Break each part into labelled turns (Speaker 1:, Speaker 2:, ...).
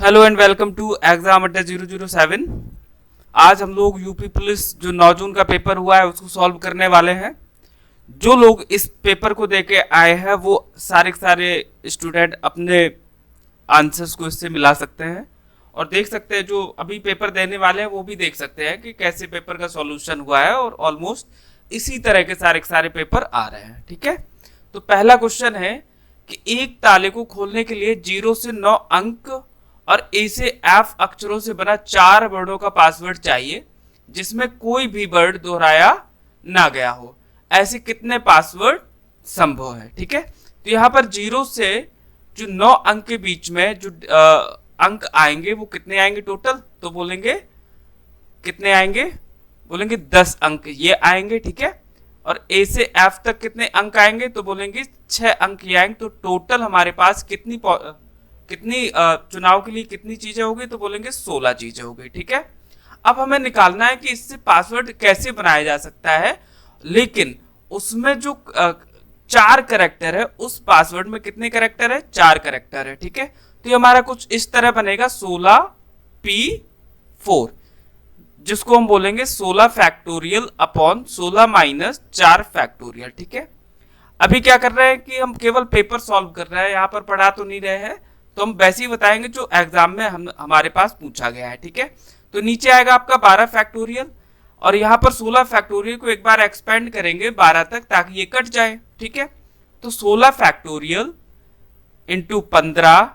Speaker 1: Hello and welcome to Exam Adda 007। आज हम लोग यूपी पुलिस जो 9 जून का पेपर हुआ है उसको सॉल्व करने वाले हैं। जो लोग इस पेपर को देके आए हैं वो सारे के सारे स्टूडेंट अपने आंसर्स को इससे मिला सकते हैं और देख सकते हैं। जो अभी पेपर देने वाले हैं वो भी देख सकते हैं कि कैसे पेपर का सॉल्यूशन हुआ है और ऑलमोस्ट इसी तरह के सारे पेपर आ रहे हैं। ठीक है, तो पहला क्वेश्चन है कि एक ताले को खोलने के लिए 0 से 9 अंक और ए से एफ अक्षरों से बना 4 वर्डों का पासवर्ड चाहिए जिसमें कोई भी वर्ड दोहराया ना गया हो। ऐसे कितने पासवर्ड संभव है? ठीक है, तो यहाँ पर 0 से जो 9 अंक के बीच में जो अंक आएंगे वो कितने आएंगे टोटल? तो बोलेंगे कितने आएंगे? बोलेंगे 10 अंक ये आएंगे। ठीक है, और ए से एफ तक कितने अंक आएंगे? तो बोलेंगे 6 अंक ये आएंगे। तो टोटल हमारे पास कितनी चुनाव के लिए कितनी चीजें होगी? तो बोलेंगे 16 चीजें होगी। ठीक है, अब हमें निकालना है कि इससे पासवर्ड कैसे बनाया जा सकता है, लेकिन उसमें जो 4 कैरेक्टर है उस पासवर्ड में कितने कैरेक्टर है? 4 कैरेक्टर है। ठीक है, तो ये हमारा कुछ इस तरह बनेगा 16P4, जिसको हम बोलेंगे 16 फैक्टोरियल अपॉन 16 माइनस 4 फैक्टोरियल। ठीक है, अभी क्या कर रहे हैं कि हम केवल पेपर सॉल्व कर रहे हैं, यहाँ पर पढ़ा तो नहीं रहे हैं, तो हम वैसे ही बताएंगे जो एग्जाम में हमारे पास पूछा गया है। ठीक है, तो नीचे आएगा आपका 12 फैक्टोरियल और यहाँ पर 16 फैक्टोरियल को एक बार एक्सपेंड करेंगे 12 तक ताकि ये कट जाए। ठीक है, तो 16 फैक्टोरियल इंटू 15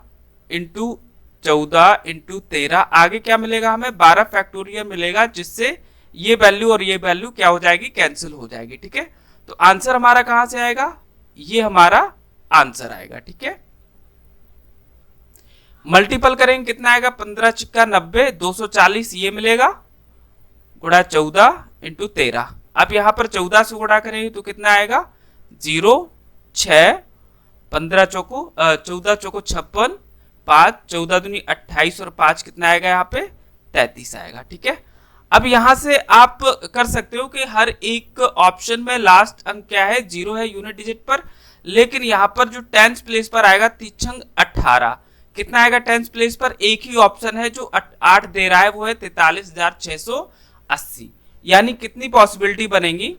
Speaker 1: इंटू 14 इंटू 13, आगे क्या मिलेगा हमें? 12 फैक्टोरियल मिलेगा, जिससे ये वैल्यू और ये वैल्यू क्या हो जाएगी? कैंसिल हो जाएगी। ठीक है, तो आंसर हमारा कहां से आएगा? ये हमारा आंसर आएगा। ठीक है, मल्टीपल करेंगे कितना आएगा? 15 चिक्का 90, 240 ये मिलेगा, गुणा 14 इंटू 13। अब यहां पर 14 से गुणा करेंगे तो कितना आएगा? 0 6 15 चौको 14 चौको 56, 5 14 दूनी 28 और 5 कितना आएगा? यहाँ पे 33 आएगा। ठीक है, अब यहां से आप कर सकते हो कि हर एक ऑप्शन में लास्ट अंक क्या है? 0 है यूनिट डिजिट पर, लेकिन यहाँ पर जो 10th प्लेस पर आएगा 3 18, कितना आएगा 10th प्लेस पर? एक ही ऑप्शन है जो 8 दे रहा है, वो है 43,680। यानी कितनी पॉसिबिलिटी बनेगी,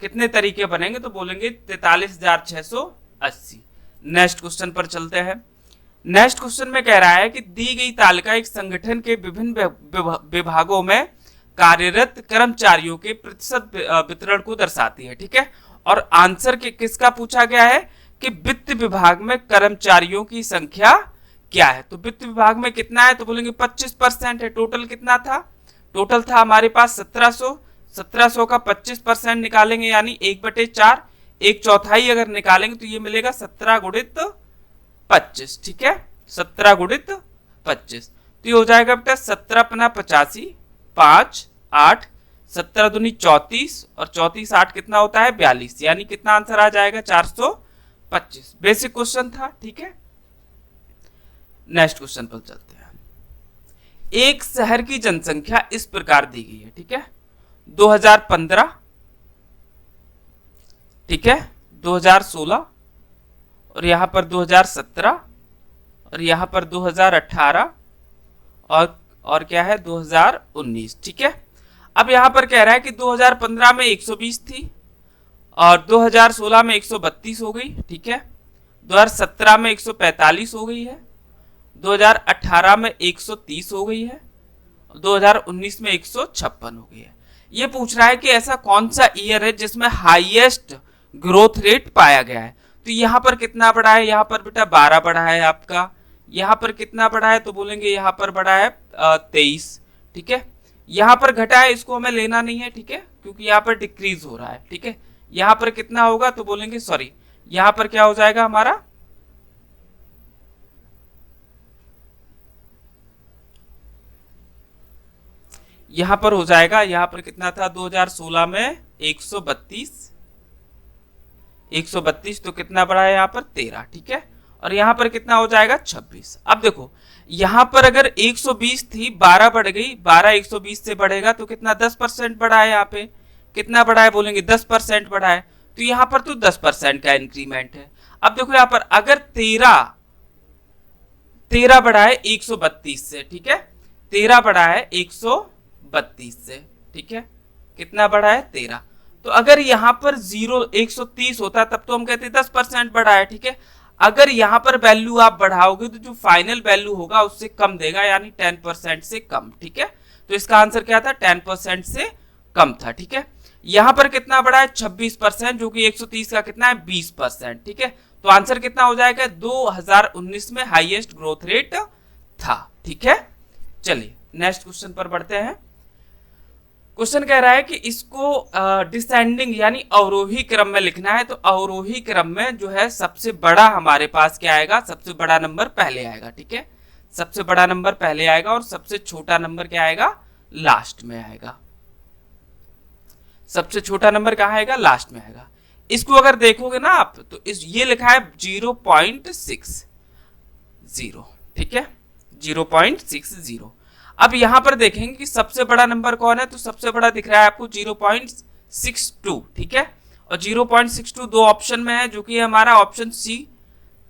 Speaker 1: कितने तरीके बनेंगे? तो बोलेंगे 43,680। नेक्स्ट क्वेश्चन पर चलते हैं। नेक्स्ट क्वेश्चन में कह रहा है कि दी गई तालिका एक संगठन के विभिन्न विभागों में कार्यरत कर्मचारियों के प्रतिशत वितरण को दर्शाती है। ठीक है, और आंसर किसका पूछा गया है कि वित्त विभाग में कर्मचारियों की संख्या क्या है? तो वित्त विभाग में कितना है? तो बोलेंगे 25% है। टोटल कितना था? टोटल था हमारे पास 1700। 1700 का 25% निकालेंगे यानी 1/4, 1/4 अगर निकालेंगे तो ये मिलेगा 17 गुणित 25। ठीक है, 17 गुणित 25, तो ये हो जाएगा बेटा 17 पना 85, 5 8, 17 दूनी 34 और 34 8 कितना होता है? 42, यानी कितना आंसर आ जाएगा? 425। बेसिक क्वेश्चन था। ठीक है, नेक्स्ट क्वेश्चन पर चलते हैं। एक शहर की जनसंख्या इस प्रकार दी गई है। ठीक है, 2015, ठीक है, 2016 और यहां पर 2017 और यहां पर 2018 और क्या है? 2019। ठीक है, अब यहां पर कह रहा है कि 2015 में 120 थी और 2016 में 132 हो गई। ठीक है, 2017 में 145 हो गई है, 2018 में 130 हो गई है, 2019 में 156 हो गई है। ये पूछ रहा है कि ऐसा कौन सा ईयर है जिसमें हाईएस्ट ग्रोथ रेट पाया गया है। तो यहाँ पर कितना बढ़ा है? यहाँ पर बेटा 12 बढ़ा है आपका। यहाँ पर कितना बढ़ा है? तो बोलेंगे यहाँ पर बढ़ा है 23। ठीक है, यहाँ पर घटा है, इसको हमें लेना नहीं है। ठीक है, क्योंकि यहाँ पर डिक्रीज हो रहा है। ठीक है, यहाँ पर कितना होगा? तो बोलेंगे सॉरी, यहाँ पर क्या हो जाएगा हमारा? यहां पर हो जाएगा, यहां पर कितना था? 2016 में 132, तो कितना बढ़ा है यहाँ पर? 13। ठीक है, और यहाँ पर कितना हो जाएगा? 26। अब देखो यहाँ पर अगर 120 थी, 12 बढ़ गई, 12 120 से बढ़ेगा तो कितना? 10% बढ़ा है। यहाँ पे कितना बढ़ा है? बोलेंगे 10% बढ़ा है, तो यहाँ पर तो 10% का इंक्रीमेंट है। अब देखो यहाँ पर अगर 13 13 बढ़ा है 132 से, ठीक है, 13 बढ़ा है 132 से, ठीक है, कितना बढ़ा है 13। तो अगर यहाँ पर 130 होता तब तो हम कहते 10% बढ़ा है, ठीक है। अगर यहाँ पर वैल्यू आप बढ़ाओगे तो जो फाइनल वैल्यू होगा उससे कम देगा, यानी 10% से कम, ठीक है। तो इसका आंसर क्या था, 10% से कम था, ठीक है। यहाँ पर कितना बढ़ा है 26%, जो कि 130 का कितना है 20%, ठीक है। तो आंसर कितना हो जाएगा, 2019 में हाईएस्ट ग्रोथ रेट था, ठीक है। चलिए नेक्स्ट क्वेश्चन पर बढ़ते हैं। क्वेश्चन कह रहा है कि इसको डिसेंडिंग यानी अवरोही क्रम में लिखना है। तो अवरोही क्रम में जो है सबसे बड़ा हमारे पास क्या आएगा, सबसे बड़ा नंबर पहले आएगा, ठीक है, सबसे बड़ा नंबर पहले आएगा और सबसे छोटा नंबर क्या आएगा, लास्ट में आएगा। सबसे छोटा नंबर कहाँ आएगा, लास्ट में आएगा। इसको अगर देखोगे ना आप तो ये लिखा है 0.60, ठीक है, 0.60। अब यहां पर देखेंगे कि सबसे बड़ा नंबर कौन है, तो सबसे बड़ा दिख रहा है आपको 0.62, ठीक है, और 0.62 दो ऑप्शन में है, जो कि हमारा ऑप्शन सी,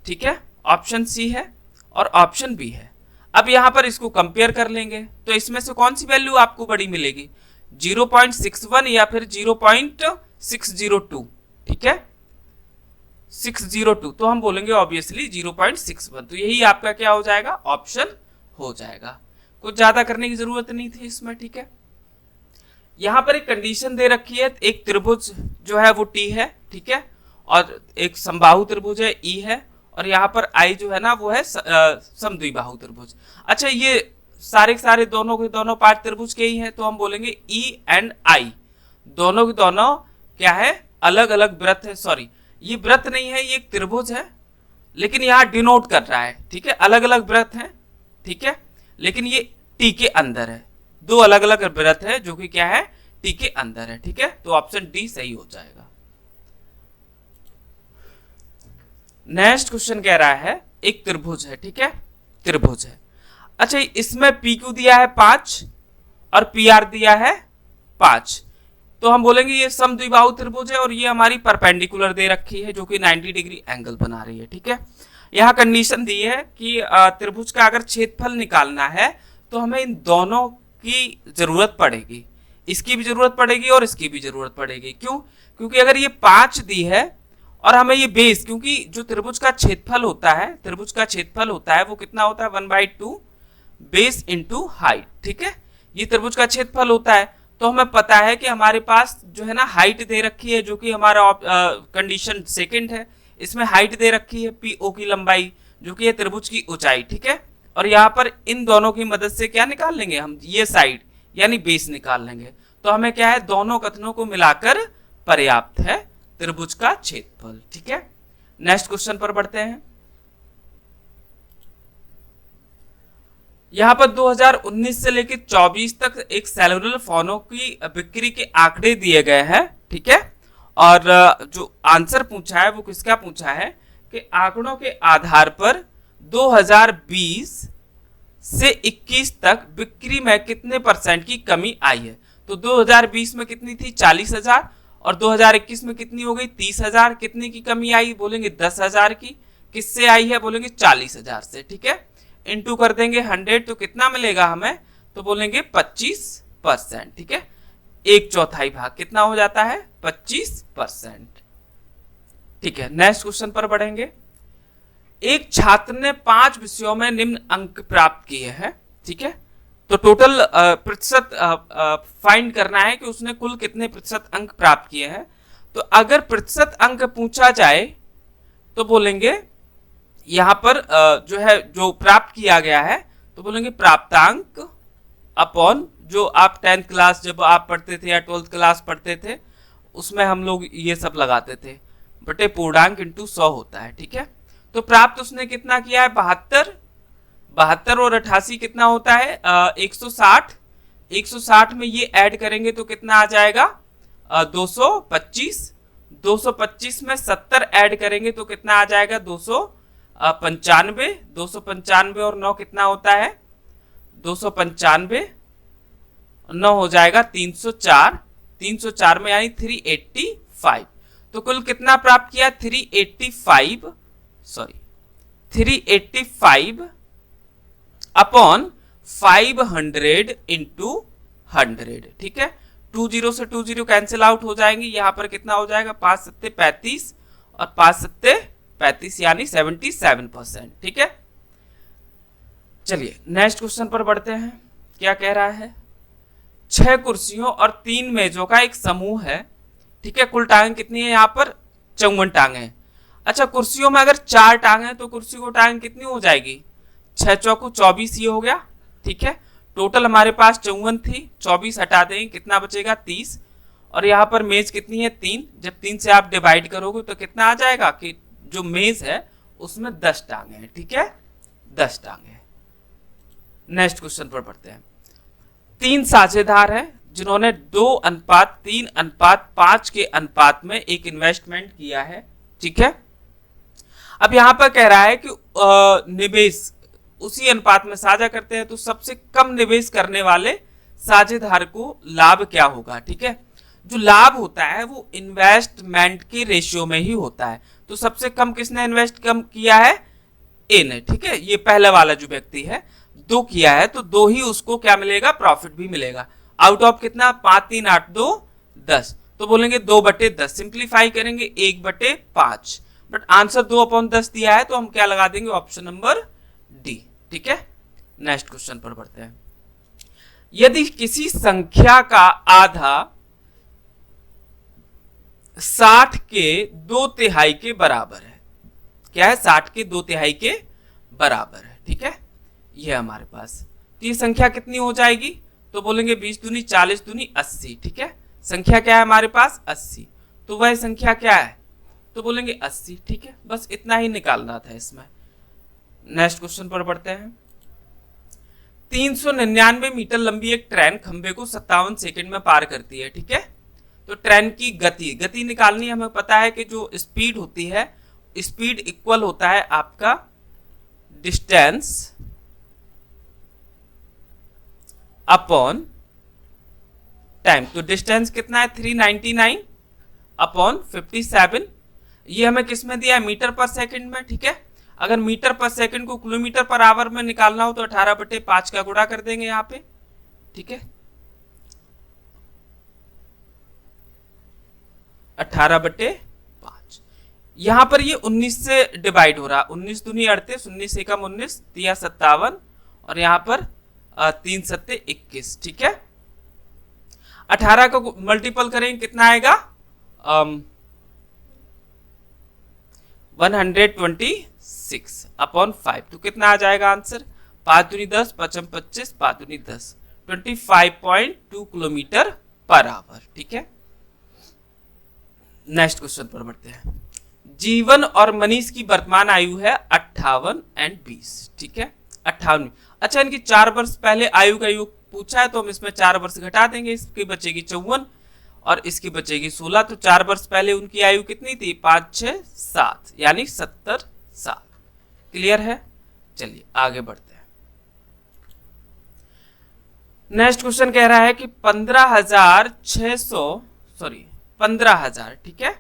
Speaker 1: ठीक है, ऑप्शन सी है और ऑप्शन बी है। अब यहां पर इसको कंपेयर कर लेंगे तो इसमें से कौन सी वैल्यू आपको बड़ी मिलेगी, 0.61 या फिर 0.602, ठीक है, 602। तो हम बोलेंगे ऑब्वियसली 0.61, तो यही आपका क्या हो जाएगा, ऑप्शन हो जाएगा। कुछ ज्यादा करने की जरूरत नहीं थी इसमें, ठीक है। यहां पर एक कंडीशन दे रखी है, एक त्रिभुज जो है वो टी है, ठीक है, और एक समबाहु त्रिभुज है ई है, और यहाँ पर आई जो है ना वो है समद्विबाहु त्रिभुज। अच्छा, ये सारे दोनों के दोनों पार्ट त्रिभुज के ही हैं, तो हम बोलेंगे ई एंड आई दोनों के दोनों क्या है, अलग अलग वृत्त है। सॉरी, ये वृत्त नहीं है, ये एक त्रिभुज है, लेकिन यहाँ डिनोट कर रहा है, ठीक है, अलग अलग वृत्त है, ठीक है, लेकिन ये टी के अंदर है, दो अलग अलग वृत्त है जो कि क्या है, टी के अंदर है, ठीक है। तो ऑप्शन डी सही हो जाएगा। नेक्स्ट क्वेश्चन कह रहा है एक त्रिभुज है, ठीक है, त्रिभुज है। अच्छा, इसमें पी क्यू दिया है 5 और पी आर दिया है 5, तो हम बोलेंगे ये समद्विबाहु त्रिभुज है और ये हमारी परपेंडिकुलर दे रखी है जो कि 90 डिग्री एंगल बना रही है, ठीक है। यहाँ कंडीशन दी है कि त्रिभुज का अगर क्षेत्रफल निकालना है तो हमें इन दोनों की जरूरत पड़ेगी, इसकी भी जरूरत पड़ेगी और इसकी भी जरूरत पड़ेगी। क्यों, क्योंकि अगर ये 5 दी है और हमें ये बेस, क्योंकि जो त्रिभुज का क्षेत्रफल होता है, त्रिभुज का क्षेत्रफल होता है वो कितना होता है, 1/2 बेस इंटू हाइट, ठीक है, ये त्रिभुज का क्षेत्रफल होता है। तो हमें पता है कि हमारे पास जो है ना हाइट दे रखी है, जो कि हमारा कंडीशन सेकंड है, इसमें हाइट दे रखी है पी ओ की लंबाई, जो कि है त्रिभुज की ऊंचाई, ठीक है। और यहाँ पर इन दोनों की मदद से क्या निकाल लेंगे हम, ये साइड यानी बेस निकाल लेंगे। तो हमें क्या है, दोनों कथनों को मिलाकर पर्याप्त है त्रिभुज का क्षेत्रफल, ठीक है। नेक्स्ट क्वेश्चन पर बढ़ते हैं। यहाँ पर 2019 से लेकर 24 तक एक सेलुलर फोनों की बिक्री के आंकड़े दिए गए हैं, ठीक है। और जो आंसर पूछा है वो किसका पूछा है कि आंकड़ों के आधार पर 2020 से 21 तक बिक्री में कितने % की कमी आई है। तो 2020 में कितनी थी, 40,000, और 2021 में कितनी हो गई, 30,000। कितने की कमी आई, बोलेंगे 10,000 की। किससे आई है, बोलेंगे 40,000 से, ठीक है। इनटू कर देंगे 100 तो कितना मिलेगा हमें, तो बोलेंगे 25%, ठीक है, 1/4 भाग कितना हो जाता है, 25%, ठीक है। नेक्स्ट क्वेश्चन पर बढ़ेंगे। एक छात्र ने 5 विषयों में निम्न अंक प्राप्त किए हैं, ठीक है। तो टोटल प्रतिशत फाइंड करना है कि उसने कुल कितने प्रतिशत अंक प्राप्त किए हैं। तो अगर प्रतिशत अंक पूछा जाए तो बोलेंगे यहाँ पर जो है जो प्राप्त किया गया है, तो बोलेंगे प्राप्तांक अपॉन जो आप 10th क्लास जब आप पढ़ते थे या 12th क्लास पढ़ते थे उसमें हम लोग ये सब लगाते थे, बटे पूर्णांक इंटू 100 होता है, ठीक है। तो प्राप्त उसने कितना किया है, 72 और 88 कितना होता है, 160। 160 में ये ऐड करेंगे तो कितना आ जाएगा, 225। 225 में 70 ऐड करेंगे तो कितना आ जाएगा, 295। 295 और 9 कितना होता है, 295, 9 हो जाएगा 304। 304 में यानी 385। तो कुल कितना प्राप्त किया, 385 अपॉन 500 इंटू 100, ठीक है। 20 से 20 कैंसिल आउट हो जाएंगे, यहां पर कितना हो जाएगा 5 सत्ते 35 और 5 सत्ते 35 यानी 77%, ठीक है। चलिए नेक्स्ट क्वेश्चन पर बढ़ते हैं। क्या कह रहा है, 6 कुर्सियों और 3 मेजों का एक समूह है, ठीक है। कुल टांगे कितनी है यहाँ पर 54 टांगे हैं। अच्छा, कुर्सियों में अगर 4 टांगे हैं तो कुर्सी को टांग कितनी हो जाएगी, 6 चौको 24 ये हो गया, ठीक है। टोटल हमारे पास 54 थी, 24 हटा देंगे कितना बचेगा 30, और यहाँ पर मेज कितनी है 3, जब 3 से आप डिवाइड करोगे तो कितना आ जाएगा कि जो मेज है उसमें 10 टांगे हैं, ठीक है, 10 टांगे। नेक्स्ट क्वेश्चन पर पढ़ते हैं। 3 साझेदार हैं जिन्होंने 2:3:5 के अनुपात में एक इन्वेस्टमेंट किया है, ठीक है। अब यहां पर कह रहा है कि निवेश उसी अनुपात में साझा करते हैं, तो सबसे कम निवेश करने वाले साझेदार को लाभ क्या होगा, ठीक है। जो लाभ होता है वो इन्वेस्टमेंट के रेशियो में ही होता है, तो सबसे कम किसने इन्वेस्ट कम किया है, ए ने, ठीक है। ये पहले वाला जो व्यक्ति है 2 किया है, तो 2 ही उसको क्या मिलेगा, प्रॉफिट भी मिलेगा। आउट ऑफ कितना 5 3 8 2 10, तो बोलेंगे 2/10, सिंप्लीफाई करेंगे 1/5, बट आंसर 2/10 दिया है तो हम क्या लगा देंगे, ऑप्शन नंबर डी, ठीक है। नेक्स्ट क्वेश्चन पर बढ़ते हैं। यदि किसी संख्या का आधा 60 के 2/3 के बराबर है, क्या है 60 के 2/3 के बराबर है, ठीक है। ये हमारे पास, तो ये संख्या कितनी हो जाएगी, तो बोलेंगे 20 दूनी 40 दूनी 80, ठीक है। संख्या क्या है हमारे पास 80, तो वह संख्या क्या है, तो बोलेंगे 80, ठीक है। बस इतना ही निकालना था इसमें। नेक्स्ट क्वेश्चन पर बढ़ते हैं। 399 मीटर लंबी एक ट्रेन खंबे को 57 सेकंड में पार करती है, ठीक है। तो ट्रेन की गति निकालनी हमें पता है कि जो स्पीड होती है, स्पीड इक्वल होता है आपका डिस्टेंस अपॉन टाइम। तो डिस्टेंस कितना है 399 अपॉन 57, ये हमें किस में दिया है, मीटर पर सेकंड में, ठीक है। अगर मीटर पर सेकंड को किलोमीटर पर आवर में निकालना हो तो 18/5 का गुणा कर देंगे यहाँ पे, ठीक है। 18/5, यहां पर ये 19 से डिवाइड हो रहा, 19 दूनी 38, 19 एकम 19, 3 57, और यहां पर 3 सत्ते 21, ठीक है। 18 को मल्टीपल करेंगे कितना आएगा 126 अपॉन 5, तो कितना आ जाएगा आंसर, 5 दूनी 10, 5 25, 5 दूनी 10, 25.2 किलोमीटर पर आवर, ठीक है। नेक्स्ट क्वेश्चन पर बढ़ते हैं। जीवन और मनीष की वर्तमान आयु है 58 एंड 20, ठीक है, 58। अच्छा, इनकी 4 वर्ष पहले आयु का योग पूछा है, तो हम इसमें 4 वर्ष घटा देंगे, इसकी बचेगी 54 और इसकी बचेगी 16, तो 4 वर्ष पहले उनकी आयु कितनी थी 5 6 7 यानी 70 साल। क्लियर है, चलिए आगे बढ़ते हैं। नेक्स्ट क्वेश्चन कह रहा है कि 15,000, ठीक है,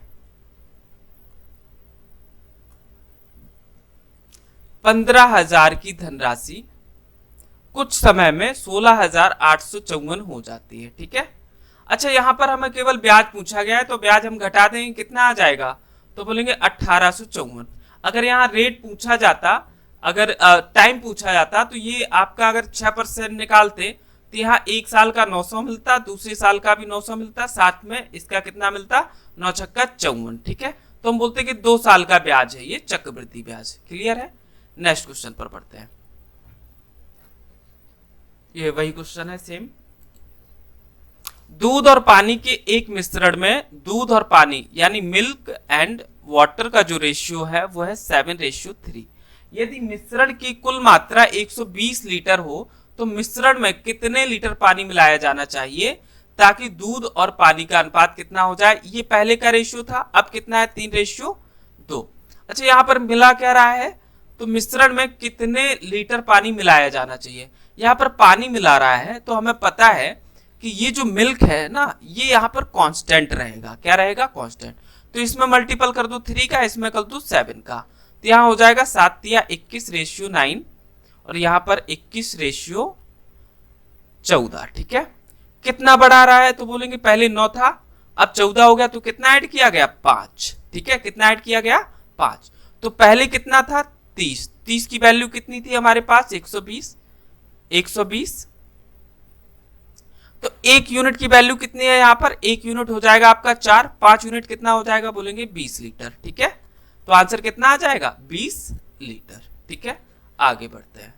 Speaker 1: 15,000 की धनराशि कुछ समय में 16,854 हो जाती है, ठीक है। अच्छा, यहां पर हमें केवल ब्याज पूछा गया है, तो ब्याज हम घटा देंगे, कितना आ जाएगा, तो बोलेंगे 1854। अगर यहाँ रेट पूछा जाता, अगर टाइम पूछा जाता, तो ये आपका अगर 6% निकालते तो यहाँ 1 साल का 900 मिलता, दूसरे साल का भी 900 मिलता, साथ में इसका कितना मिलता 9 छक्का 54, ठीक है। तो हम बोलते कि 2 साल का ब्याज है, ये चक्रवृद्धि ब्याज। क्लियर है। नेक्स्ट क्वेश्चन पर पढ़ते हैं। ये वही क्वेश्चन है सेम। दूध और पानी के एक मिश्रण में दूध और पानी यानी मिल्क एंड वाटर का जो रेशियो है वो है 7:3। यदि मिश्रण की कुल मात्रा 120 लीटर हो तो मिश्रण में कितने लीटर पानी मिलाया जाना चाहिए ताकि दूध और पानी का अनुपात कितना हो जाए। ये पहले का रेशियो था, अब कितना है 3:2। अच्छा, यहाँ पर मिला क्या रहा है, तो मिश्रण में कितने लीटर पानी मिलाया जाना चाहिए। यहाँ पर पानी मिला रहा है तो हमें पता है कि ये जो मिल्क है ना, ये यहाँ पर कांस्टेंट रहेगा। क्या रहेगा, कांस्टेंट। तो इसमें मल्टीपल कर दो 3 का, इसमें कर दो 7 का, तो यहाँ हो जाएगा 7 या 21:9, और यहाँ पर 21:14, ठीक है। कितना बढ़ा रहा है तो बोलेंगे पहले 9 था, अब 14 हो गया, तो कितना ऐड किया गया 5, ठीक है। कितना ऐड किया गया 5। तो पहले कितना था 30, 30 की वैल्यू कितनी थी हमारे पास 120, 120। तो 1 यूनिट की वैल्यू कितनी है यहाँ पर, 1 यूनिट हो जाएगा आपका 4, 5 यूनिट कितना हो जाएगा बोलेंगे 20 लीटर, ठीक है। तो आंसर कितना आ जाएगा 20 लीटर, ठीक है। आगे बढ़ते हैं।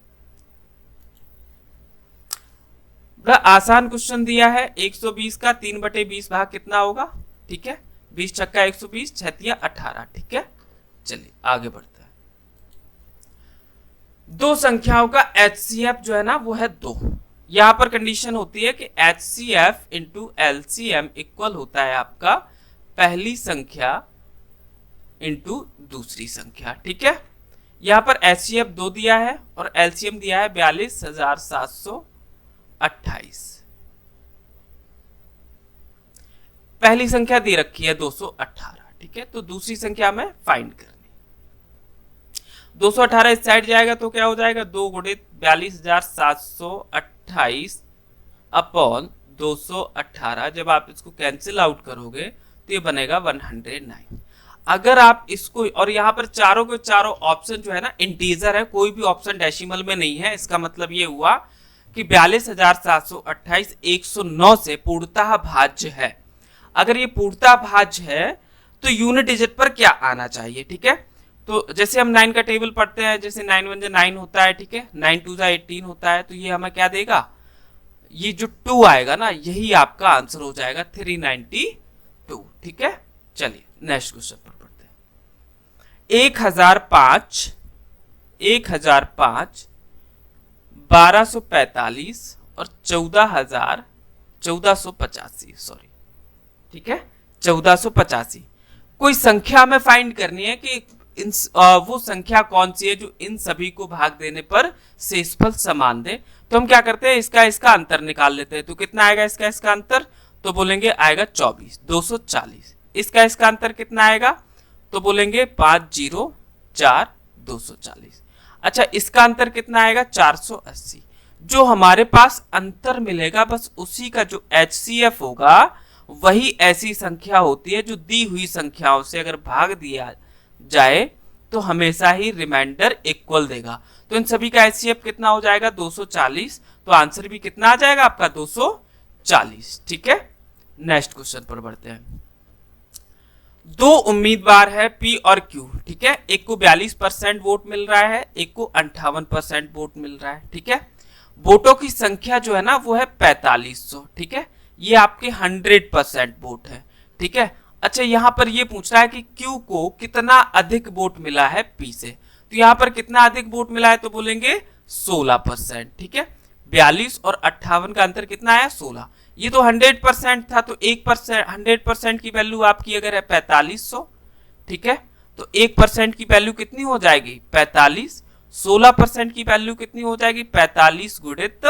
Speaker 1: बड़ा आसान क्वेश्चन दिया है, 120 का 3/20 भाग कितना होगा, ठीक है। 20 छक्का 120, 6 18, ठीक है। चलिए आगे बढ़ते हैं। दो संख्याओं का HCF जो है ना वो है 2। यहां पर कंडीशन होती है कि HCF इंटू LCM इक्वल होता है आपका पहली संख्या इंटू दूसरी संख्या, ठीक है। यहां पर HCF 2 दिया है और LCM दिया है 42,728। पहली संख्या दे रखी है 218, ठीक है। तो दूसरी संख्या में फाइंड करनी, 218 इस साइड जाएगा तो क्या हो जाएगा 2 गुणित 42,728 अपॉन 218। जब आप इसको कैंसिल आउट करोगे तो ये बनेगा 109। अगर आप इसको, और यहाँ पर चारों के चारों ऑप्शन जो है ना इंटीजर है, कोई भी ऑप्शन डेसिमल में नहीं है। इसका मतलब ये हुआ कि 42,728 109 से पूर्णतः भाज्य है। अगर ये पूर्णतः भाज्य है तो यूनिट डिजिट पर क्या आना चाहिए, ठीक है। तो जैसे हम 9 का टेबल पढ़ते हैं, जैसे 9 1 9 होता है, ठीक है, 9 2 18 होता है, तो ये हमें क्या देगा, ये जो 2 आएगा ना यही आपका आंसर हो जाएगा 392, ठीक है। चलिए नेक्स्ट क्वेश्चन पर पढ़ते हैं। 1005 1245 और 1485, सॉरी, ठीक है, 1485। कोई संख्या में फाइंड करनी है कि वो संख्या कौन सी है जो इन सभी को भाग देने पर शेषफल समान दे। तो हम क्या करते हैं, इसका अंतर निकाल लेते हैं। तो कितना आएगा इसका अंतर, तो बोलेंगे आएगा 24, 240। इसका अंतर कितना आएगा, तो बोलेंगे 504, 240। अच्छा, इसका अंतर कितना आएगा 480। जो हमारे पास अंतर मिलेगा बस उसी का जो HCF होगा वही ऐसी संख्या होती है जो दी हुई संख्याओं से अगर भाग दिया जाए तो हमेशा ही रिमाइंडर इक्वल देगा। तो इन सभी का HCF कितना हो जाएगा 240। तो आंसर भी कितना आ जाएगा आपका 240, ठीक है। नेक्स्ट क्वेश्चन पर बढ़ते हैं। दो उम्मीदवार है P और Q, ठीक है। एक को 42% वोट मिल रहा है, एक को 58% वोट मिल रहा है, ठीक है। वोटों की संख्या जो है ना वो है 4500, ठीक है। ये आपके 100% वोट है, ठीक है। अच्छा, यहाँ पर ये पूछ रहा है कि Q को कितना अधिक वोट मिला है P से। तो यहाँ पर कितना अधिक वोट मिला है, तो बोलेंगे 16%, ठीक है। 42 और 58 का अंतर कितना आया 16। ये तो 100% था, तो 1% 100% की वैल्यू आपकी अगर है 4500, ठीक है, तो 1% की वैल्यू कितनी हो जाएगी 45। 16% की वैल्यू कितनी हो जाएगी 45 गुणित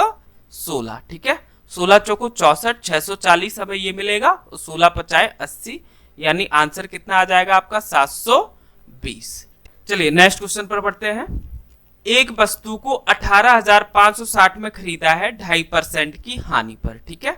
Speaker 1: 16, ठीक है। 16 चौको 64, 640 हमें ये मिलेगा, 16 पचाए 80, यानी आंसर कितना आ जाएगा आपका 720। चलिए नेक्स्ट क्वेश्चन पर बढ़ते हैं। एक वस्तु को 18,560 में खरीदा है 2.5% की हानि पर, ठीक है।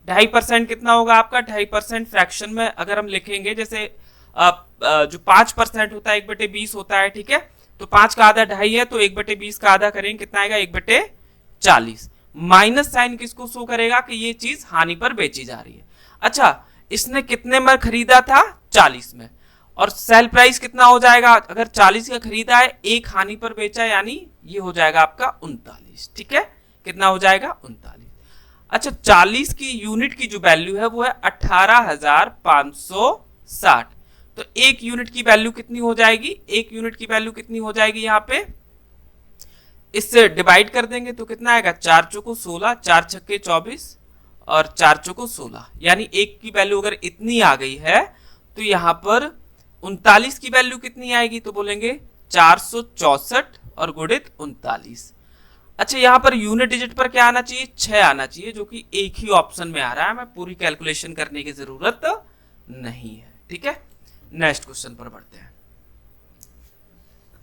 Speaker 1: 2.5% कितना होगा आपका, 2.5% फ्रैक्शन में अगर हम लिखेंगे, जैसे जो 5% होता है 1/20 होता है, ठीक है। तो 5 का आधा 2.5 है, तो 1/20 का आधा करेंगे कितना आएगा 1/40। माइनस साइन किसको शो करेगा कि ये चीज हानि पर बेची जा रही है। अच्छा, इसने कितने में खरीदा था 40 में, और सेल प्राइस कितना हो जाएगा, अगर 40 का खरीदा है, एक हानि पर बेचा, यानी ये हो जाएगा आपका 39, ठीक है। कितना हो जाएगा 39। अच्छा, 40 की यूनिट की जो वैल्यू है वो है 18,560। तो एक यूनिट की वैल्यू कितनी हो जाएगी, एक यूनिट की वैल्यू कितनी हो जाएगी, यहाँ पे इससे डिवाइड कर देंगे तो कितना आएगा 4 चौको 16, 4 छक्के 24 और 4 चौको 16, यानी एक की वैल्यू अगर इतनी आ गई है तो यहाँ पर 39 की वैल्यू कितनी आएगी, तो बोलेंगे 464 और गुणित 39। अच्छा, यहाँ पर यूनिट डिजिट पर क्या आना चाहिए 6 आना चाहिए, जो कि एक ही ऑप्शन में आ रहा है, हमें पूरी कैलकुलेशन करने की जरूरत नहीं है, ठीक है। नेक्स्ट क्वेश्चन पर बढ़ते हैं।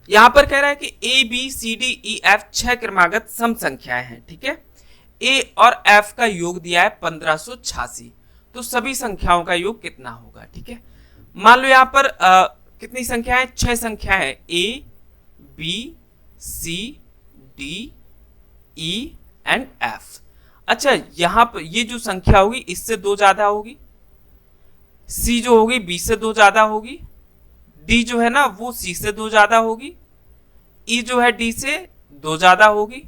Speaker 1: यहां पर कह रहा है कि A B C D E F 6 क्रमागत सम संख्याएं हैं, ठीक है। ए और एफ का योग दिया है 1586, तो सभी संख्याओं का योग कितना होगा, ठीक है। मान लो यहां पर कितनी संख्याएं, 6 संख्याएं, A B C D E and F. अच्छा, यहां पर ये जो संख्या होगी इससे 2 ज्यादा होगी, सी जो होगी बी से 2 ज्यादा होगी, डी जो है ना वो सी से 2 ज्यादा होगी, ई जो है डी से 2 ज्यादा होगी,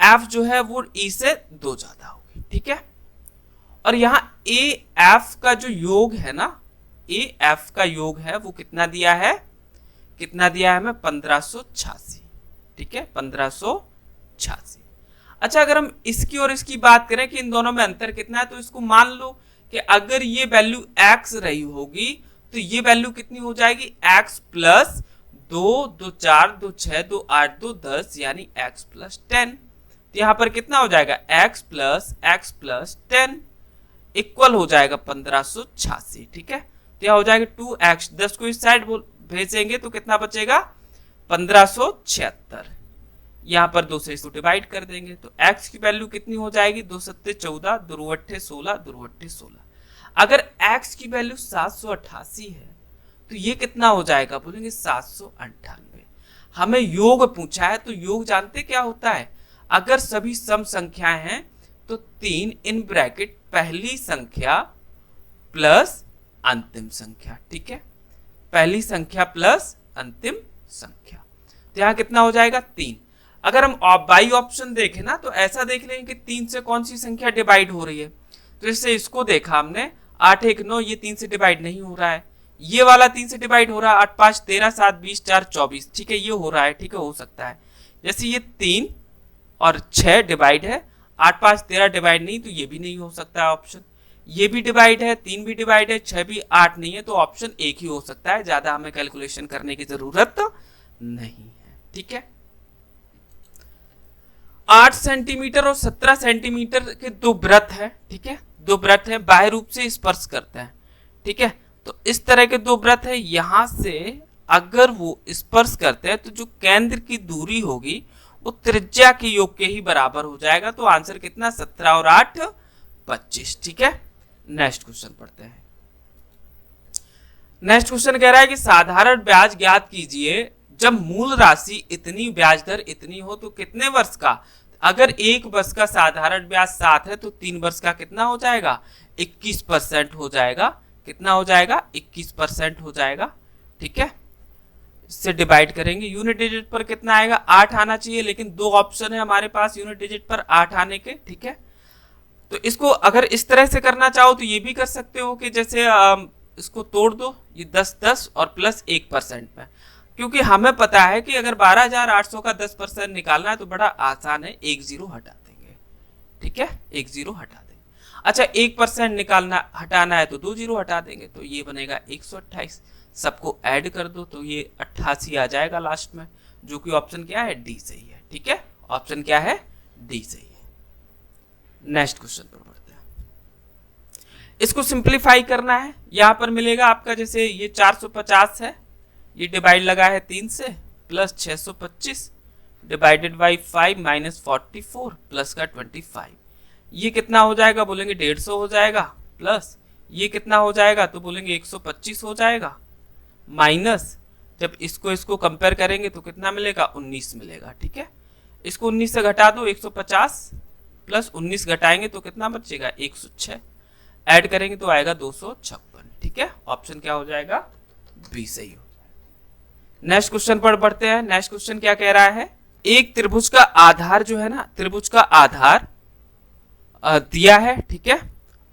Speaker 1: एफ जो है वो ई से 2 ज्यादा होगी, ठीक है। और यहां ए एफ का जो योग है ना, ए एफ का योग है वो कितना दिया है, कितना दिया है हमें 1586, ठीक है, 1586। अच्छा, अगर हम इसकी और इसकी बात करें कि इन दोनों में अंतर कितना है, तो इसको मान लो कि अगर ये वैल्यू x रही होगी तो ये वैल्यू कितनी हो जाएगी, x प्लस 2, 2 4, 2 6, 2 8, 2 10, यानी x प्लस 10। तो यहां पर कितना हो जाएगा, x प्लस 10 इक्वल हो जाएगा 1586, ठीक है। तो यह हो जाएगा 2x, 10 को इस साइड भेजेंगे तो कितना बचेगा, 1576। यहां पर 2 से इसको डिवाइड कर देंगे तो x की वैल्यू कितनी हो जाएगी, 2 सत्ते 14, 2 अट्ठे 16, 2 अट्ठे 16। अगर x की वैल्यू 788 है तो ये कितना हो जाएगा, बोलेंगे 798। हमें योग पूछा है तो योग जानते क्या होता है, अगर सभी सम संख्याएं हैं तो 3 इन ब्रैकेट पहली संख्या प्लस अंतिम संख्या, ठीक है, पहली संख्या प्लस अंतिम संख्या। तो यहां कितना हो जाएगा, 3। अगर हम बाई ऑप्शन देखें ना तो ऐसा देख लेंगे कि 3 से कौन सी संख्या डिवाइड हो रही है, तो इससे इसको देखा हमने 8 1 9, ये 3 से डिवाइड नहीं हो रहा है, ये वाला 3 से डिवाइड हो रहा है, 8 5 13 7 20 4 24, ठीक है, ये हो रहा है, ठीक है, हो सकता है। जैसे ये 3 और 6 डिवाइड है, 8 5 13 डिवाइड नहीं, तो ये भी नहीं हो सकता है ऑप्शन। ये भी डिवाइड है, 3 भी डिवाइड है, 6 भी 8 नहीं है, तो ऑप्शन एक ही हो सकता है, ज्यादा हमें कैलकुलेशन करने की जरूरत नहीं है, ठीक है। 8 सेंटीमीटर और 17 सेंटीमीटर के 2 वृत्त है, ठीक है, 2 वृत्त है, बाह्य रूप से स्पर्श करते हैं, ठीक है। तो इस तरह के 2 वृत्त है, यहां से अगर वो स्पर्श करते हैं तो जो केंद्र की दूरी होगी वो त्रिज्या के योग के ही बराबर हो जाएगा। तो आंसर कितना, 17 और 8 25, ठीक है। नेक्स्ट क्वेश्चन पढ़ते हैं। नेक्स्ट क्वेश्चन कह रहा है कि साधारण ब्याज ज्ञात कीजिए जब मूल राशि इतनी, ब्याज दर इतनी हो तो कितने वर्ष का। अगर 1 वर्ष का साधारण ब्याज 7 है तो 3 वर्ष का कितना हो जाएगा, 21% हो जाएगा। कितना हो जाएगा, 21% हो जाएगा, ठीक है। इससे डिवाइड करेंगे, यूनिट डिजिट पर कितना आएगा, 8 आना चाहिए, लेकिन 2 ऑप्शन है हमारे पास यूनिट डिजिट पर 8 आने के, ठीक है। तो इसको अगर इस तरह से करना चाहो तो ये भी कर सकते हो कि जैसे इसको तोड़ दो, ये 10 10 और प्लस 1% में, क्योंकि हमें पता है कि अगर 12,800 का 10% निकालना है तो बड़ा आसान है, 1 0 हटा देंगे, ठीक है, 1 0 हटा देंगे। अच्छा, 1% निकालना हटाना है तो 2 0 हटा देंगे, तो ये बनेगा 128। सबको ऐड कर दो तो ये 88 आ जाएगा लास्ट में, जो कि ऑप्शन क्या है, डी सही है, ठीक है, ऑप्शन क्या है, डी सही है। नेक्स्ट क्वेश्चन पर बढ़ते हैं। इसको सिंप्लीफाई करना है, यहां पर मिलेगा आपका, जैसे ये 450 है, ये डिवाइड लगा है 3 से, plus 625 divided by 5 minus 44 plus का 25, ये कितना हो जाएगा, बोलेंगे 150 हो जाएगा, प्लस ये कितना हो जाएगा, तो बोलेंगे 125 हो जाएगा, माइनस जब इसको कंपेयर करेंगे तो कितना मिलेगा, 19 मिलेगा, ठीक है। इसको 19 से घटा दो, 150 प्लस 19 घटाएंगे तो कितना बचेगा, 106, ऐड करेंगे तो आएगा 256, ठीक है, ऑप्शन क्या हो जाएगा, बी सही हो जाएगा। नेक्स्ट क्वेश्चन पर बढ़ते हैं। नेक्स्ट क्वेश्चन क्या कह रहा है, एक त्रिभुज का आधार जो है ना, त्रिभुज का आधार दिया है, ठीक है,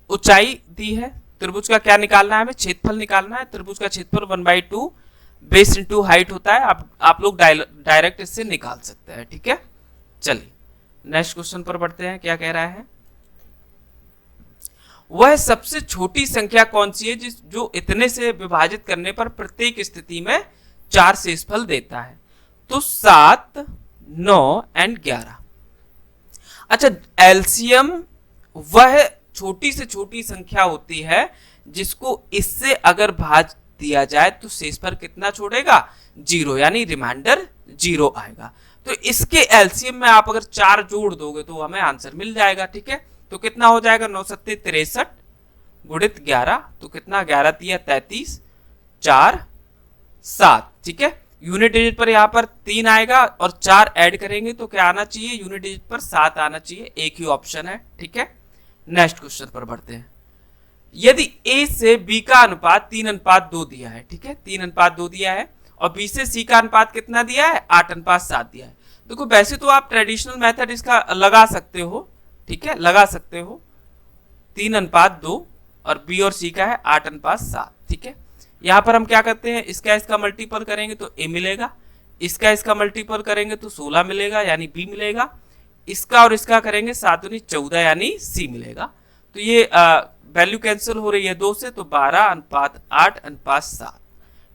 Speaker 1: ऊंचाई दी है, त्रिभुज का क्या निकालना है, हमें क्षेत्रफल निकालना है। त्रिभुज का क्षेत्रफल 1/2 बेस इंटू हाइट होता है, आप लोग डायरेक्ट इससे निकाल सकते हैं, ठीक है। चलिए नेक्स्ट क्वेश्चन पर बढ़ते हैं। क्या कह रहा है, वह सबसे छोटी संख्या कौन सी है जो इतने से विभाजित करने पर प्रत्येक स्थिति में 4 शेषफल देता है। तो 7 9 एंड 11। अच्छा, एलसीएम वह छोटी से छोटी संख्या होती है जिसको इससे अगर भाग दिया जाए तो शेषफल कितना छोड़ेगा, जीरो, यानी रिमाइंडर जीरो आएगा। तो इसके एलसीएम में आप अगर 4 जोड़ दोगे तो हमें आंसर मिल जाएगा। ठीक है, तो कितना हो जाएगा 9 सत्ते 63 गुणित 11, तो कितना 11 तिया 33 4 7। ठीक है, यूनिट डिजिट पर यहाँ पर 3 आएगा और 4 ऐड करेंगे तो क्या आना चाहिए, यूनिट डिजिट पर 7 आना चाहिए। एक ही ऑप्शन है। ठीक है, नेक्स्ट क्वेश्चन पर बढ़ते हैं। यदि A से B का अनुपात 3:2 दिया है, ठीक है 3:2 दिया है, और B से C का अनुपात कितना दिया है 8:7 दिया है। देखो वैसे तो आप ट्रेडिशनल मेथड इसका लगा सकते हो, ठीक है लगा सकते हो, 3:2 और B और C का है 8:7। ठीक है, यहाँ पर हम क्या करते हैं, इसका मल्टीपल करेंगे तो A मिलेगा, इसका मल्टीपल करेंगे तो 16 मिलेगा यानी B मिलेगा, इसका और इसका करेंगे 7 दूनी 14 यानी C मिलेगा। तो ये वैल्यू कैंसिल हो रही है 2 से, तो 12:8:7।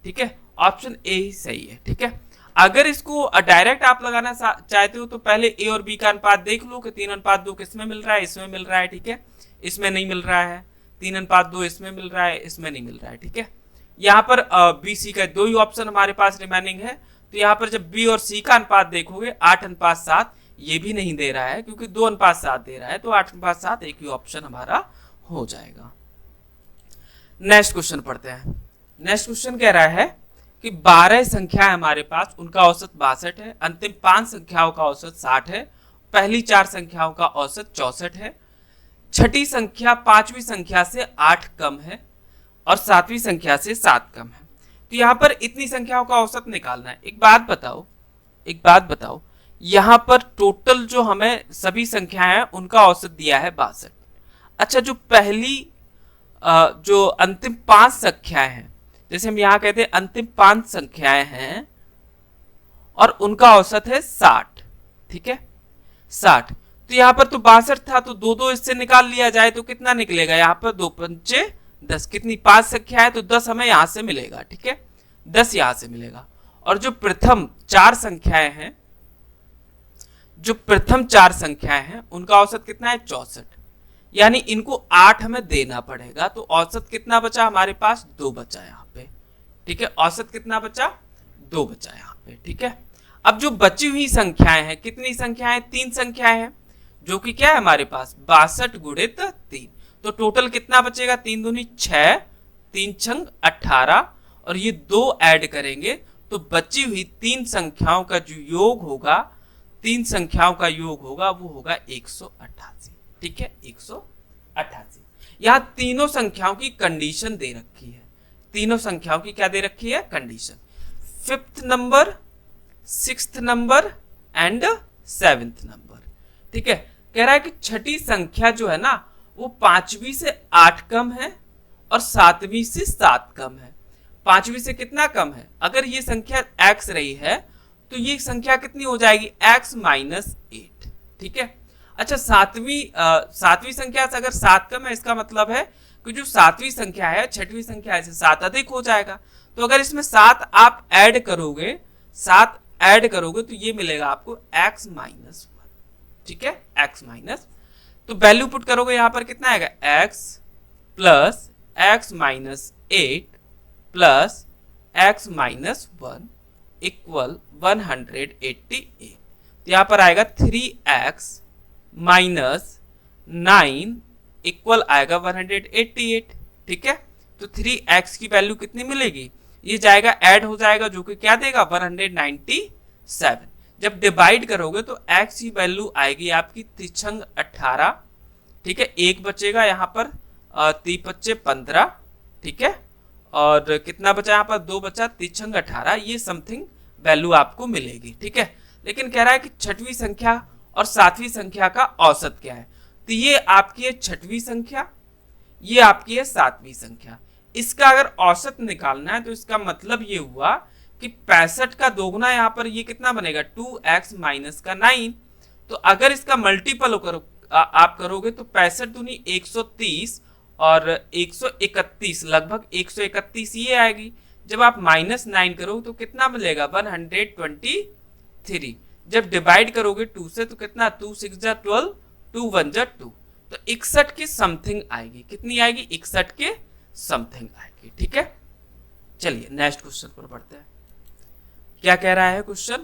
Speaker 1: ठीक है, ऑप्शन ए ही सही है। ठीक है, अगर इसको डायरेक्ट आप लगाना चाहते हो तो पहले ए और बी का अनुपात देख लो कि 3:2 किसमें मिल रहा है, इसमें मिल रहा है। ठीक है, इसमें नहीं मिल रहा है, 3:2 इसमें मिल रहा है, इसमें नहीं मिल रहा है। ठीक है, यहाँ पर बी सी का 2 ही ऑप्शन हमारे पास रिमेनिंग है, तो यहाँ पर जब बी और सी का अनुपात देखोगे 8:7, ये भी नहीं दे रहा है क्योंकि 2:7 दे रहा है, तो 8:7 एक ही ऑप्शन हमारा हो जाएगा। नेक्स्ट क्वेश्चन पढ़ते हैं। नेक्स्ट क्वेश्चन कह रहा है कि 12 संख्या है हमारे पास, उनका औसत 62 है, अंतिम 5 संख्याओं का औसत 60 है, पहली 4 संख्याओं का औसत 64 है, छठी संख्या 5वीं संख्या से 8 कम है और 7वीं संख्या से 7 कम है। तो यहाँ पर इतनी संख्याओं का औसत निकालना है। एक बात बताओ, यहाँ पर टोटल जो हमें सभी संख्याएं हैं उनका औसत दिया है 62। अच्छा, जो पहली जो अंतिम 5 संख्याएं हैं, जैसे हम यहाँ कहते हैं अंतिम 5 संख्याएं हैं और उनका औसत है 60। ठीक है 60, तो यहाँ पर तो 62 था, तो 2 इससे निकाल लिया जाए तो कितना निकलेगा, यहाँ पर 2 पंचे 10, कितनी 5 संख्या है तो 10 हमें यहाँ से मिलेगा। ठीक है, 10 यहाँ से मिलेगा। और जो प्रथम 4 संख्याएं हैं, उनका औसत कितना है 64, यानी इनको 8 हमें देना पड़ेगा, तो औसत कितना बचा हमारे पास 2 बचा यहाँ पे। ठीक है, औसत कितना बचा 2 बचा यहाँ पे। ठीक है, अब जो बची हुई संख्याएं हैं, कितनी संख्याएं 3 संख्याएं हैं, जो कि क्या है हमारे पास 62 गुणित 3, तो टोटल कितना बचेगा 3 दूनी 6, 3 छंग 18, और ये 2 ऐड करेंगे तो बची हुई 3 संख्याओं का जो योग होगा, 3 संख्याओं का योग होगा वो होगा 188। ठीक है, 188। यहाँ तीनों संख्याओं की कंडीशन दे रखी है, तीनों संख्याओं की क्या दे रखी है condition, 5th number, 6th number and 7th number. ठीक है, कह रहा है कि छठी संख्या जो है ना वो 5वीं से 8 कम है और 7वीं से 7 कम है। 5वीं से कितना कम है, अगर ये संख्या x रही है तो ये संख्या कितनी हो जाएगी x माइनस 8। ठीक है, अच्छा 7वीं संख्या से अगर 7 कम है, इसका मतलब है कि जो 7वीं संख्या है 6वीं संख्या से 7 अधिक हो जाएगा। तो अगर इसमें 7 आप ऐड करोगे, 7 ऐड करोगे तो ये मिलेगा आपको x माइनस 1। ठीक है, x माइनस, तो वैल्यू पुट करोगे यहाँ पर कितना आएगा x plus x minus 8 plus x minus 1 equal 188। तो यहाँ पर आएगा 3x माइनस 9 इक्वल आएगा 188। ठीक है, तो 3x की वैल्यू कितनी मिलेगी, ये जाएगा ऐड हो जाएगा जो कि क्या देगा 197। जब डिवाइड करोगे तो x की वैल्यू आएगी आपकी 3 18। ठीक है, एक बचेगा यहाँ पर 3 बच्चे 15। ठीक है, और कितना बचा यहाँ पर 2 बचा, 3 18, ये समथिंग वैल्यू आपको मिलेगी। ठीक है, लेकिन कह रहा है कि 6वीं संख्या और 7वीं संख्या का औसत क्या है, तो ये आपकी है 6वीं संख्या, ये आपकी है 7वीं संख्या। इसका अगर औसत निकालना है तो इसका मतलब ये हुआ कि 65 का दोगुना यहाँ पर ये कितना बनेगा 2x माइनस का 9। तो अगर इसका मल्टीपल आप करोगे तो 65 दूनी 130 और 131, लगभग 131 ये आएगी। जब आप -9 करोगे तो कितना मिलेगा 123। जब डिवाइड करोगे 2 से तो कितना 2 6 जा 12, 2 1 जा 2, तो 61 के समथिंग आएगी। कितनी आएगी 61 के समथिंग आएगी। ठीक है, चलिए नेक्स्ट क्वेश्चन पर बढ़ते हैं। क्या कह रहा है क्वेश्चन?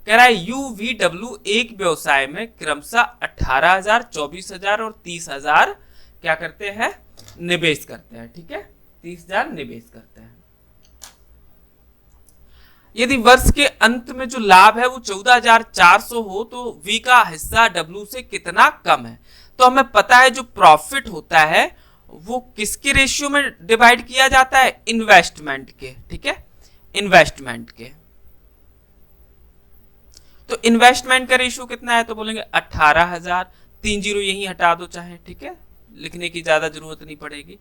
Speaker 1: कह रहा है यूवीडब्ल्यू एक व्यवसाय में क्रमशः 18,000, 24,000 और 30,000 क्या करते हैं? निवेश करते हैं। ठीक है, 30,000 निवेश करते हैं। यदि वर्ष के अंत में जो लाभ है वो 14,400 हो तो वी का हिस्सा डब्ल्यू से कितना कम है? तो हमें पता है जो प्रॉफिट होता है वो किसके रेशियो में डिवाइड किया जाता है? इन्वेस्टमेंट के। ठीक है, इन्वेस्टमेंट के। तो इन्वेस्टमेंट का रेशियो कितना है? तो बोलेंगे 18,000, 3 जीरो यही हटा दो चाहे। ठीक है, लिखने की ज्यादा जरूरत नहीं पड़ेगी।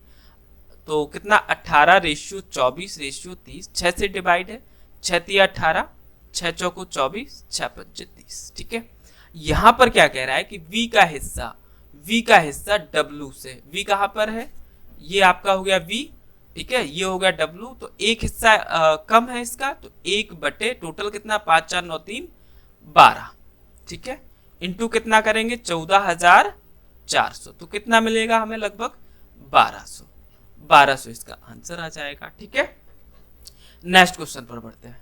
Speaker 1: तो कितना? 18 रेशियो 24 रेशियो 30, 6 से डिवाइड है। 6 तिया 18, 6 चौको 24, 6 पंचे 30। ठीक है, यहां पर क्या कह रहा है कि V का हिस्सा W से। V कहां पर है? ये आपका हो गया V। ठीक है, ये हो गया W। तो एक हिस्सा कम है इसका, तो 1 बटे टोटल कितना? 5 4 9 3 12। ठीक है, इंटू कितना करेंगे? 14,400। तो कितना मिलेगा हमें? लगभग 1200। 1200 इसका आंसर आ जाएगा। ठीक है, नेक्स्ट क्वेश्चन पर बढ़ते हैं।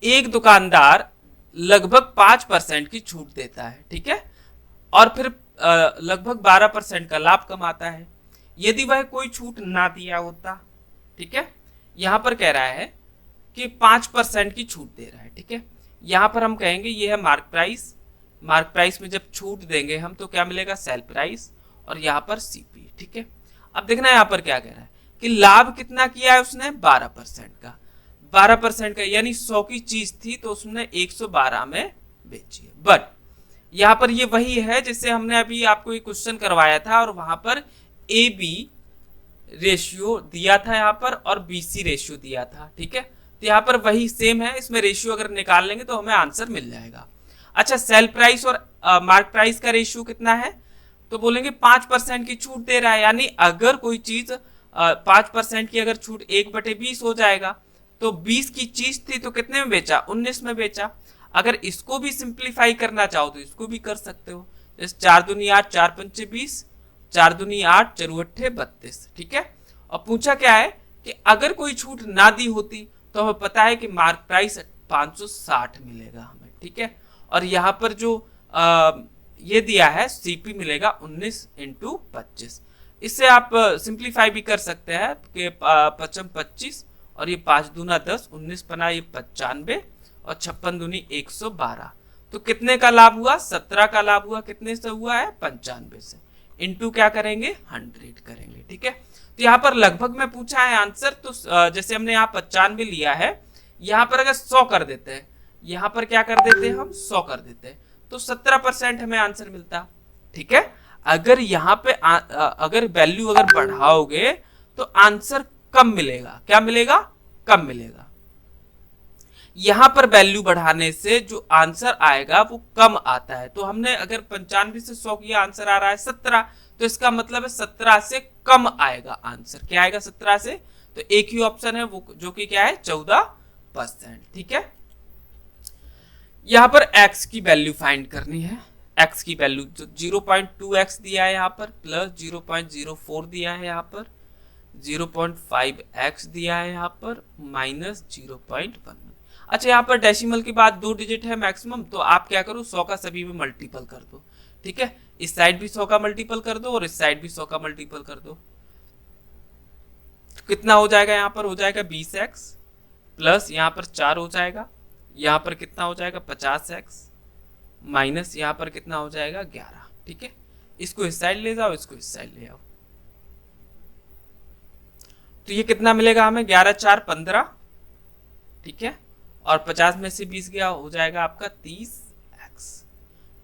Speaker 1: एक दुकानदार लगभग 5% की छूट देता है। ठीक है, और फिर लगभग 12% का लाभ कमाता है। यदि वह कोई छूट ना दिया होता, ठीक है, यहां पर कह रहा है कि 5% की छूट दे रहा है। ठीक है, यहां पर हम कहेंगे ये है मार्क प्राइस। मार्क प्राइस में जब छूट देंगे हम तो क्या मिलेगा? Sale price. और यहाँ पर सीपी। ठीक है, अब देखना यहाँ पर क्या कह रहा है कि लाभ कितना किया है उसने? 12% का। 12% का यानी 100 की चीज थी तो उसने 112 में बेची है। बट यहाँ पर ये वही है जिससे हमने अभी आपको एक क्वेश्चन करवाया था और वहां पर ए बी रेशियो दिया था यहाँ पर और BC रेशियो दिया था। ठीक है, तो यहाँ पर वही सेम है। इसमें रेशियो अगर निकाल लेंगे तो हमें आंसर मिल जाएगा। अच्छा, सेल प्राइस और मार्क प्राइस का रेशियो कितना है? तो बोलेंगे 5% की छूट दे रहा है, यानी अगर कोई चीज 5% की अगर छूट 1/20 हो जाएगा तो 20 की चीज थी तो कितने में बेचा? 19 में बेचा। अगर इसको भी सिंप्लीफाई करना चाहो तो इसको भी कर सकते हो। जैसे 4 दूनी 8, 4 पंचे 20, 4 दूनी 8, 4 अट्ठे 32। ठीक है, और पूछा क्या है कि अगर कोई छूट ना दी होती तो हमें पता है कि मार्क प्राइस 560 मिलेगा हमें। ठीक है, और यहाँ पर जो ये दिया है सीपी मिलेगा 19 × 25। इससे आप सिंप्लीफाई भी कर सकते हैं कि 5 25 और ये 5 दूना 10, 19 पना ये 95 और 56 दूनी 112। तो कितने का लाभ हुआ? 17 का लाभ हुआ। कितने से हुआ है? 95 से। इंटू क्या करेंगे? 100 करेंगे। ठीक है, तो यहाँ पर लगभग में पूछा है आंसर। तो जैसे हमने यहाँ 95 लिया है, यहाँ पर अगर 100 कर देते हैं, यहाँ पर क्या कर देते हैं हम? 100 कर देते हैं तो 17% हमें आंसर मिलता। ठीक है, अगर यहाँ पे अगर वैल्यू अगर बढ़ाओगे तो आंसर कम मिलेगा। क्या मिलेगा? कम मिलेगा। यहां पर वैल्यू बढ़ाने से जो आंसर आएगा वो कम आता है। तो हमने अगर 95 से 100 किया, आंसर आ रहा है 17, तो इसका मतलब है 17 से कम आएगा आंसर। क्या आएगा? 17 से। तो एक ही ऑप्शन है वो, जो कि क्या है? 14%। ठीक है, यहां पर x की वैल्यू फाइंड करनी है। x की वैल्यू 0.2x दिया है यहाँ पर, प्लस 0.04 दिया है यहाँ पर, 0.5x दिया है यहाँ पर, माइनस 0.1। अच्छा, यहाँ पर डेसिमल के बाद 2 डिजिट है मैक्सिमम, तो आप क्या करो? 100 का सभी में मल्टीपल कर दो। ठीक है, इस साइड भी 100 का मल्टीपल कर दो और इस साइड भी 100 का मल्टीपल कर दो। तो कितना हो जाएगा? यहाँ पर हो जाएगा 20x, प्लस यहाँ पर 4 हो जाएगा, यहाँ पर कितना हो जाएगा? 50x, माइनस यहाँ पर कितना हो जाएगा? 11। ठीक है, इसको इस साइड ले जाओ, इसको इस साइड ले आओ, तो ये कितना मिलेगा हमें? 11 4 15। ठीक है, और 50 में से 20 गया, हो जाएगा आपका 30x।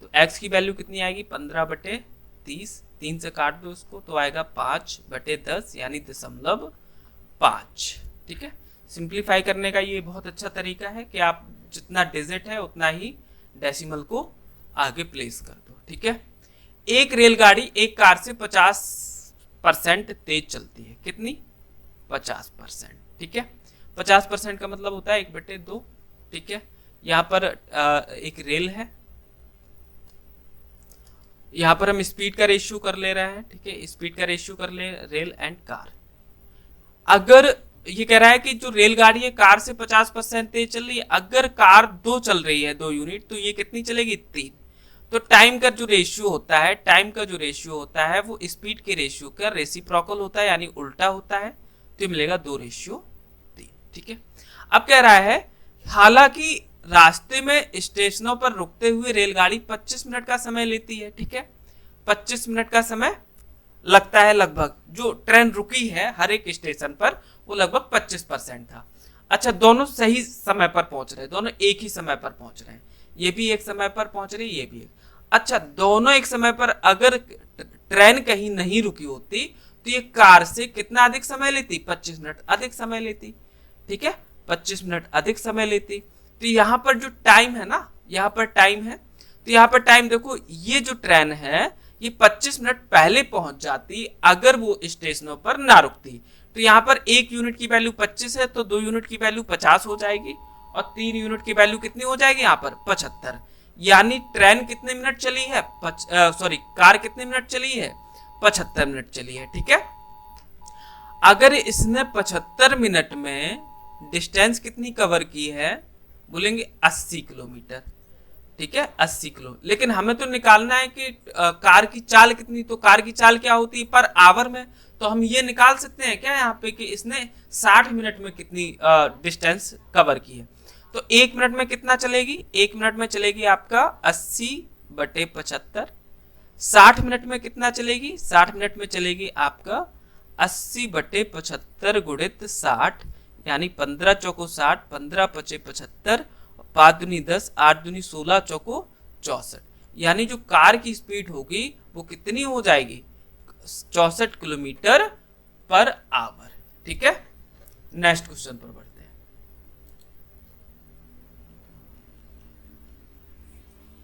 Speaker 1: तो x की वैल्यू कितनी आएगी? 15/30। 3 से काट दो उसको तो आएगा 5/10 यानी 0.5। ठीक है, सिंप्लीफाई करने का ये बहुत अच्छा तरीका है कि आप जितना डिजिट है उतना ही डेसिमल को आगे प्लेस कर दो। ठीक है, एक रेलगाड़ी एक कार से 50% तेज चलती है। कितनी? 50%। ठीक है, 50% का मतलब होता है 1/2। ठीक है, यहाँ पर एक रेल है, यहाँ पर हम स्पीड का रेशियो कर ले रहे हैं। ठीक है, स्पीड का रेशियो कर ले रेल एंड कार। अगर ये कह रहा है कि जो रेलगाड़ी है कार से 50% तेज चल रही है, अगर कार 2 चल रही है 2 यूनिट, तो ये कितनी चलेगी 3। तो टाइम का जो रेशियो होता है, टाइम का जो रेशियो होता है वो स्पीड के रेशियो का रेसिप्रोकल होता है, यानी उल्टा होता है। तो ये मिलेगा 2:3। ठीक है। अब कह रहा है हालांकि रास्ते में स्टेशनों पर रुकते हुए रेलगाड़ी 25 मिनट का समय लेती है। ठीक है, 25 मिनट का समय लगता है लगभग। जो ट्रेन रुकी है हर एक स्टेशन पर वो लगभग 25% था। अच्छा, दोनों सही समय पर पहुंच रहे हैं, दोनों एक ही समय पर पहुंच रहे हैं, ये भी एक समय पर पहुंच रही है, ये भी एक। अच्छा, दोनों एक समय पर अगर ट्रेन कहीं नहीं रुकी होती तो ये कार से कितना अधिक समय लेती, 25 मिनट अधिक समय लेती। ठीक है, 25 मिनट अधिक समय लेती। तो यहाँ पर जो टाइम है ना, यहाँ पर टाइम है, तो यहाँ पर टाइम देखो, ये जो ट्रेन है ये 25 मिनट पहले पहुंच जाती अगर वो स्टेशनों पर ना रुकती। तो यहाँ पर 1 यूनिट की वैल्यू 25 है, तो 2 यूनिट की वैल्यू 50 हो जाएगी, और 3 यूनिट की वैल्यू कितनी हो जाएगी यहाँ पर 75। यानी ट्रेन कितने मिनट चली है, कार कितने मिनट चली है, 75 मिनट चली है। ठीक है, अगर इसने 75 मिनट में डिस्टेंस कितनी कवर की है, बोलेंगे 80 किलोमीटर। ठीक है, 80 किलो। लेकिन हमें तो निकालना है कि कार की चाल कितनी, तो कार की चाल क्या होती है पर आवर में। तो हम ये निकाल सकते हैं क्या यहाँ पे कि इसने 60 मिनट में कितनी डिस्टेंस कवर की है। तो 1 मिनट में कितना चलेगी, 1 मिनट में चलेगी आपका 80/75। 60 मिनट में कितना चलेगी, 60 मिनट में चलेगी आपका 80/75 गुणित 60, यानी 15 चौको 60, 15 पचे 75, 5 दूनी 10, 8 दूनी 16, चौको 64। यानी जो कार की स्पीड होगी वो कितनी हो जाएगी, 64 किलोमीटर पर आवर। ठीक है, नेक्स्ट क्वेश्चन पर बढ़ते हैं।